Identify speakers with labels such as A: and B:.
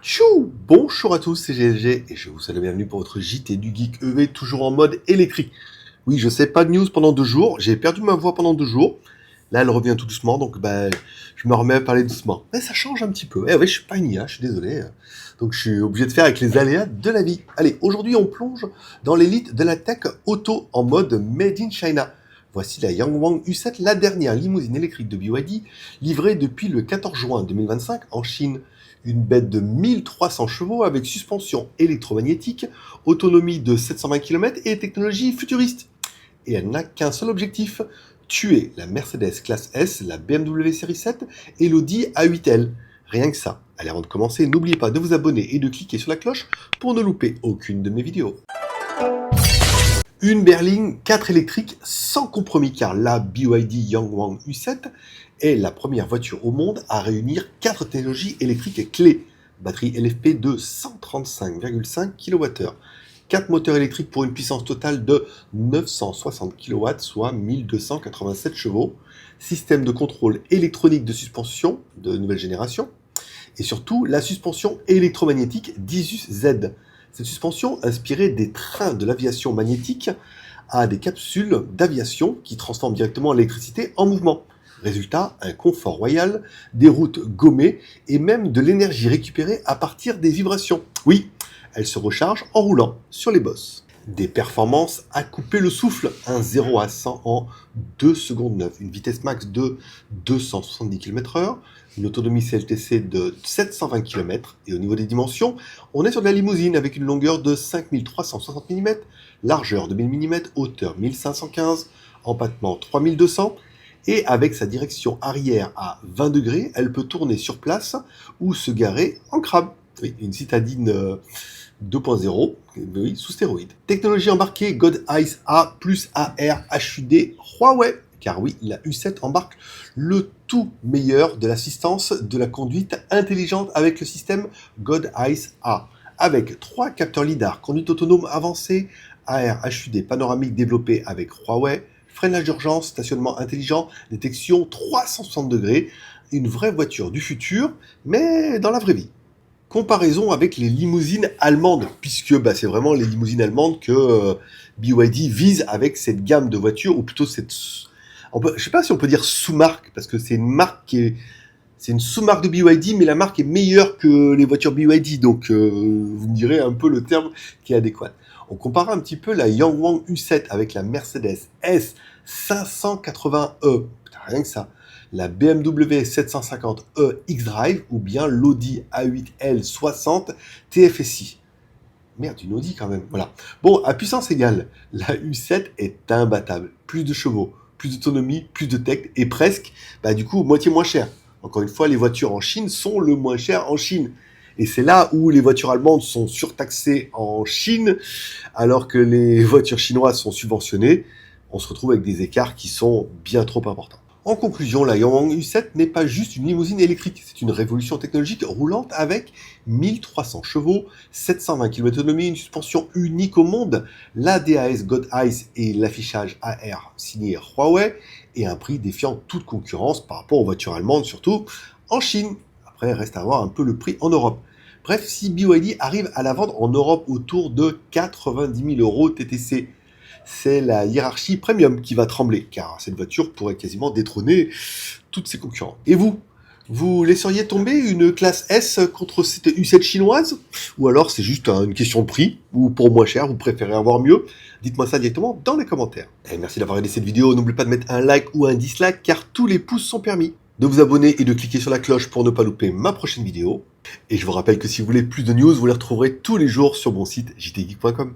A: Tchou! Bonjour à tous, c'est GLG et je vous souhaite la bienvenue pour votre JT du Geek EV, toujours en mode électrique. Oui, je sais, pas de news pendant 2 jours, j'ai perdu ma voix pendant 2 jours. Là, elle revient tout doucement, donc je me remets à parler doucement. Mais ça change un petit peu. Eh ouais, je suis pas une IA, je suis désolé. Donc je suis obligé de faire avec les aléas de la vie. Allez, aujourd'hui, on plonge dans l'élite de la tech auto en mode Made in China. Voici la Yangwang U7, la dernière limousine électrique de BYD, livrée depuis le 14 juin 2025 en Chine. Une bête de 1300 chevaux avec suspension électromagnétique, autonomie de 720 km et technologie futuriste. Et elle n'a qu'un seul objectif, tuer la Mercedes classe S, la BMW série 7 et l'Audi A8L. Rien que ça. Allez, avant de commencer, n'oubliez pas de vous abonner et de cliquer sur la cloche pour ne louper aucune de mes vidéos. Une berline 4 électrique sans compromis car la BYD Yangwang U7 est la première voiture au monde à réunir 4 technologies électriques clés. Batterie LFP de 135,5 kWh, 4 moteurs électriques pour une puissance totale de 960 kW, soit 1287 chevaux, système de contrôle électronique de suspension de nouvelle génération, et surtout la suspension électromagnétique d'Isus Z. Cette suspension, inspirée des trains de l'aviation magnétique, a des capsules d'aviation qui transforment directement l'électricité en mouvement. Résultat, un confort royal, des routes gommées et même de l'énergie récupérée à partir des vibrations. Oui, elle se recharge en roulant sur les bosses. Des performances à couper le souffle, un 0 à 100 en 2 secondes 9, une vitesse max de 270 km/h, une autonomie CLTC de 720 km, et au niveau des dimensions, on est sur de la limousine avec une longueur de 5360 mm, largeur de 1000 mm, hauteur 1515, empattement 3200, et avec sa direction arrière à 20 degrés, elle peut tourner sur place ou se garer en crabe. Oui, une citadine 2.0, oui, sous stéroïdes. Technologie embarquée, God Eyes A plus AR HUD Huawei. Car oui, la U7 embarque le tout meilleur de l'assistance de la conduite intelligente avec le système God Eyes A. Avec 3 capteurs LiDAR, conduite autonome avancée, AR HUD panoramique développé avec Huawei, freinage d'urgence, stationnement intelligent, détection 360 degrés, une vraie voiture du futur, mais dans la vraie vie. Comparaison avec les limousines allemandes, puisque c'est vraiment les limousines allemandes que BYD vise avec cette gamme de voitures, ou plutôt cette... je ne sais pas si on peut dire sous-marque, parce que c'est une marque qui est... C'est une sous-marque de BYD, mais la marque est meilleure que les voitures BYD, donc vous me direz un peu le terme qui est adéquat. On compare un petit peu la Yangwang U7 avec la Mercedes S580e, rien que ça, la BMW 750e xDrive ou bien l'Audi A8L 60 TFSI. Merde, une Audi quand même, voilà. Bon, à puissance égale, la U7 est imbattable. Plus de chevaux, plus d'autonomie, plus de tech et presque, du coup, moitié moins cher. Encore une fois, les voitures en Chine sont le moins cher en Chine. Et c'est là où les voitures allemandes sont surtaxées en Chine, alors que les voitures chinoises sont subventionnées. On se retrouve avec des écarts qui sont bien trop importants. En conclusion, la Yangwang U7 n'est pas juste une limousine électrique, c'est une révolution technologique roulante avec 1300 chevaux, 720 km d'autonomie, une suspension unique au monde, l'ADAS God Eyes et l'affichage AR signé Huawei, et un prix défiant toute concurrence par rapport aux voitures allemandes, surtout en Chine. Après, reste à voir un peu le prix en Europe. Bref, si BYD arrive à la vendre en Europe autour de 90 000 € TTC, c'est la hiérarchie premium qui va trembler, car cette voiture pourrait quasiment détrôner toutes ses concurrents. Et vous laisseriez tomber une classe S contre cette U7 chinoise? Ou alors c'est juste une question de prix, ou pour moins cher, vous préférez avoir mieux? Dites-moi ça directement dans les commentaires. Et merci d'avoir regardé cette vidéo, n'oubliez pas de mettre un like ou un dislike, car tous les pouces sont permis. De vous abonner et de cliquer sur la cloche pour ne pas louper ma prochaine vidéo. Et je vous rappelle que si vous voulez plus de news, vous les retrouverez tous les jours sur mon site jtgeek.com.